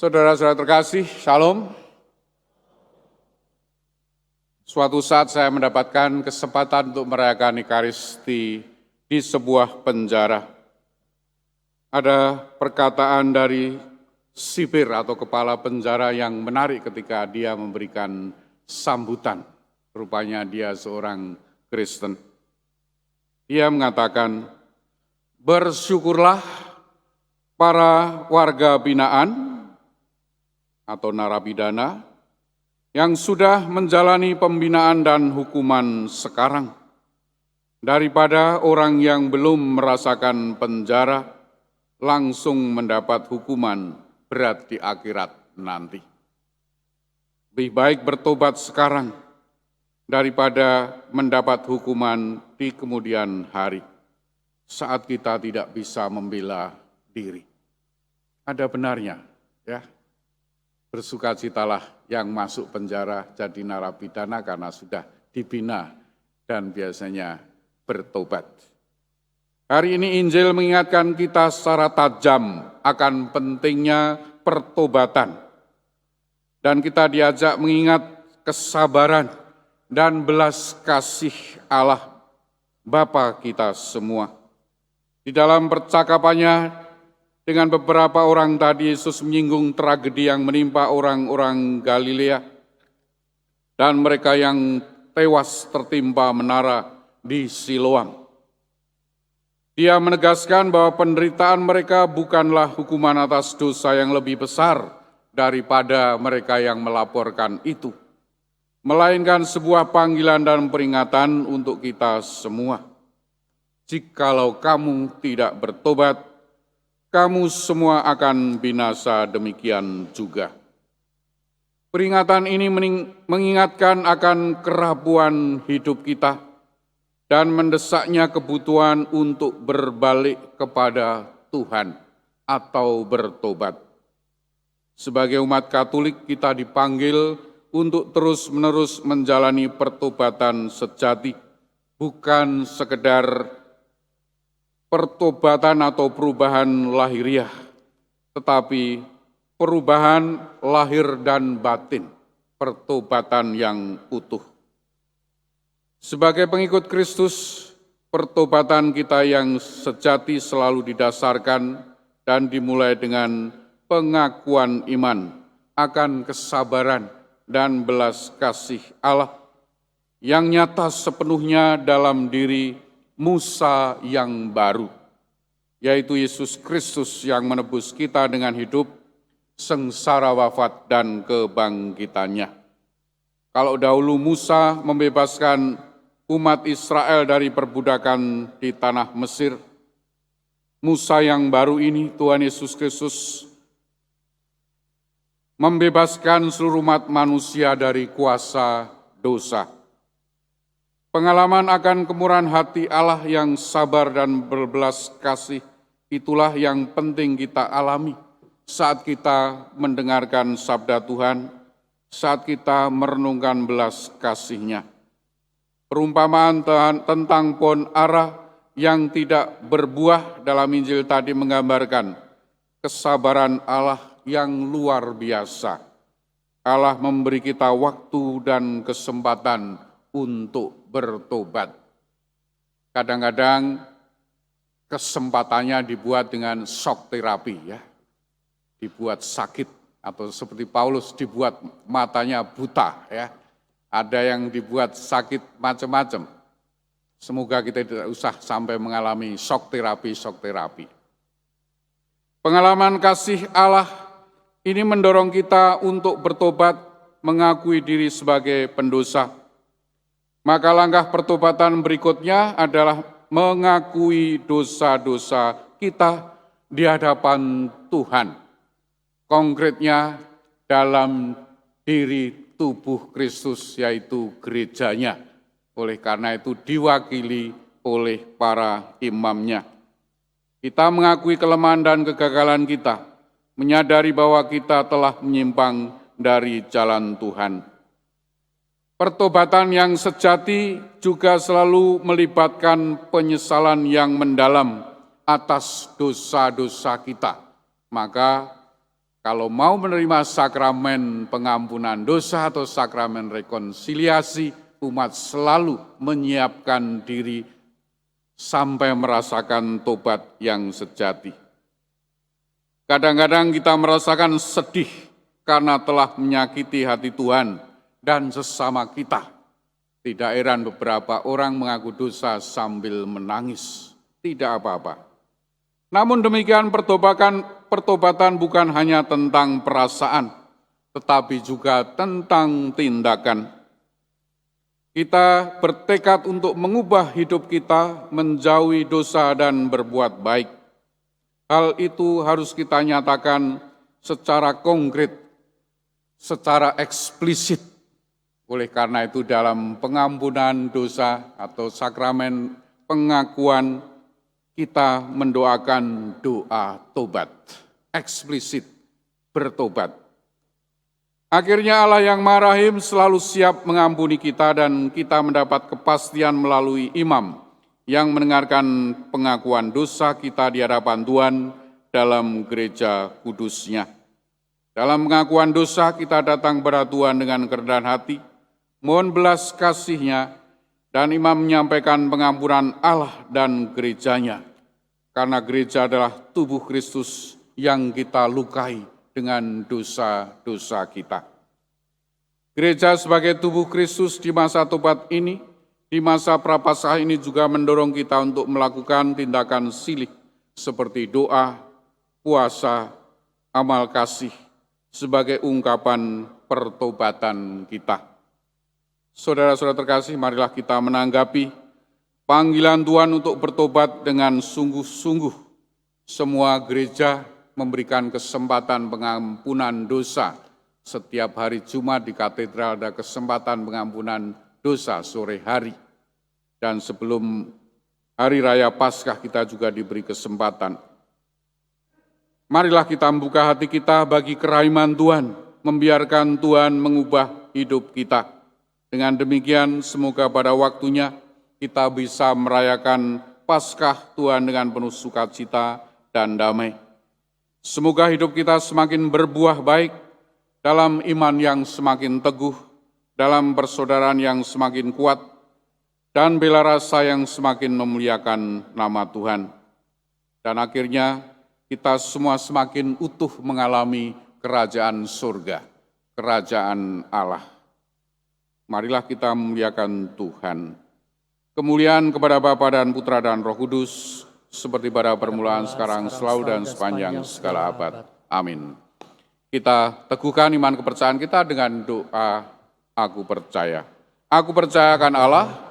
Saudara-saudara terkasih, Shalom. Suatu saat saya mendapatkan kesempatan untuk merayakan Ekaristi di sebuah penjara. Ada perkataan dari sipir atau kepala penjara yang menarik ketika dia memberikan sambutan. Rupanya dia seorang Kristen. Dia mengatakan, "Bersyukurlah para warga binaan atau narapidana yang sudah menjalani pembinaan dan hukuman sekarang, daripada orang yang belum merasakan penjara langsung mendapat hukuman berat di akhirat nanti. Lebih baik bertobat sekarang daripada mendapat hukuman di kemudian hari, saat kita tidak bisa membela diri." Ada benarnya, ya. Bersukacitalah yang masuk penjara jadi narapidana karena sudah dibina dan biasanya bertobat. Hari ini Injil mengingatkan kita secara tajam akan pentingnya pertobatan. Dan kita diajak mengingat kesabaran dan belas kasih Allah Bapa kita semua. Di dalam percakapannya dengan beberapa orang tadi, Yesus menyinggung tragedi yang menimpa orang-orang Galilea dan mereka yang tewas tertimpa menara di Siloam. Dia menegaskan bahwa penderitaan mereka bukanlah hukuman atas dosa yang lebih besar daripada mereka yang melaporkan itu, melainkan sebuah panggilan dan peringatan untuk kita semua. Jikalau kamu tidak bertobat, kamu semua akan binasa demikian juga. Peringatan ini mengingatkan akan kerapuhan hidup kita dan mendesaknya kebutuhan untuk berbalik kepada Tuhan atau bertobat. Sebagai umat Katolik, kita dipanggil untuk terus-menerus menjalani pertobatan sejati, bukan sekedar pertobatan atau perubahan lahiriah, tetapi perubahan lahir dan batin, pertobatan yang utuh. Sebagai pengikut Kristus, pertobatan kita yang sejati selalu didasarkan dan dimulai dengan pengakuan iman akan kesabaran dan belas kasih Allah yang nyata sepenuhnya dalam diri Musa yang baru, yaitu Yesus Kristus yang menebus kita dengan hidup, sengsara wafat, dan kebangkitannya. Kalau dahulu Musa membebaskan umat Israel dari perbudakan di tanah Mesir, Musa yang baru ini, Tuhan Yesus Kristus, membebaskan seluruh umat manusia dari kuasa dosa. Pengalaman akan kemurahan hati Allah yang sabar dan berbelas kasih, itulah yang penting kita alami saat kita mendengarkan sabda Tuhan, saat kita merenungkan belas kasih-Nya. Perumpamaan tentang pohon ara yang tidak berbuah dalam Injil tadi menggambarkan kesabaran Allah yang luar biasa. Allah memberi kita waktu dan kesempatan untuk bertobat. Kadang-kadang kesempatannya dibuat dengan shock terapi, ya. Dibuat sakit, atau seperti Paulus dibuat matanya buta, ya. Ada yang dibuat sakit macam-macam. Semoga kita tidak usah sampai mengalami shock terapi. Pengalaman kasih Allah ini mendorong kita untuk bertobat, mengakui diri sebagai pendosa. Maka langkah pertobatan berikutnya adalah mengakui dosa-dosa kita di hadapan Tuhan. Konkretnya dalam diri tubuh Kristus, yaitu gerejanya. Oleh karena itu diwakili oleh para imamnya. Kita mengakui kelemahan dan kegagalan kita, menyadari bahwa kita telah menyimpang dari jalan Tuhan. Pertobatan yang sejati juga selalu melibatkan penyesalan yang mendalam atas dosa-dosa kita. Maka Kalau mau menerima sakramen pengampunan dosa atau sakramen rekonsiliasi, umat selalu menyiapkan diri sampai merasakan tobat yang sejati. Kadang-kadang kita merasakan sedih karena telah menyakiti hati Tuhan dan sesama kita. Tidak heran beberapa orang mengaku dosa sambil menangis. Tidak apa-apa. Namun demikian pertobatan bukan hanya tentang perasaan, tetapi juga tentang tindakan. Kita bertekad untuk mengubah hidup kita, menjauhi dosa dan berbuat baik. Hal itu harus kita nyatakan secara konkret, secara eksplisit. Oleh karena itu dalam pengampunan dosa atau sakramen pengakuan, kita mendoakan doa tobat, eksplisit bertobat. Akhirnya Allah yang Maha Rahim selalu siap mengampuni kita dan kita mendapat kepastian melalui imam yang mendengarkan pengakuan dosa kita di hadapan Tuhan dalam gereja kudusnya. Dalam pengakuan dosa kita datang kepada Tuhan dengan kerendahan hati, mohon belas kasih-Nya, dan imam menyampaikan pengampunan Allah dan gerejanya. Karena gereja adalah tubuh Kristus yang kita lukai dengan dosa-dosa kita. Gereja sebagai tubuh Kristus di masa tobat ini, di masa prapaskah ini juga mendorong kita untuk melakukan tindakan silih seperti doa, puasa, amal kasih sebagai ungkapan pertobatan kita. Saudara-saudara terkasih, marilah kita menanggapi panggilan Tuhan untuk bertobat dengan sungguh-sungguh. Semua gereja memberikan kesempatan pengampunan dosa. Setiap hari Jumat di katedral ada kesempatan pengampunan dosa sore hari. Dan sebelum hari raya Paskah kita juga diberi kesempatan. Marilah kita membuka hati kita bagi kerahiman Tuhan, membiarkan Tuhan mengubah hidup kita. Dengan demikian, semoga pada waktunya kita bisa merayakan Paskah Tuhan dengan penuh sukacita dan damai. Semoga hidup kita semakin berbuah baik, dalam iman yang semakin teguh, dalam persaudaraan yang semakin kuat, dan bela rasa yang semakin memuliakan nama Tuhan. Dan akhirnya kita semua semakin utuh mengalami kerajaan surga, kerajaan Allah. Marilah kita memuliakan Tuhan. Kemuliaan kepada Bapa dan Putra dan Roh Kudus, seperti pada permulaan, sekarang, selalu, dan sepanjang segala abad. Amin. Kita teguhkan iman kepercayaan kita dengan doa, aku percaya. Aku percaya akan Allah,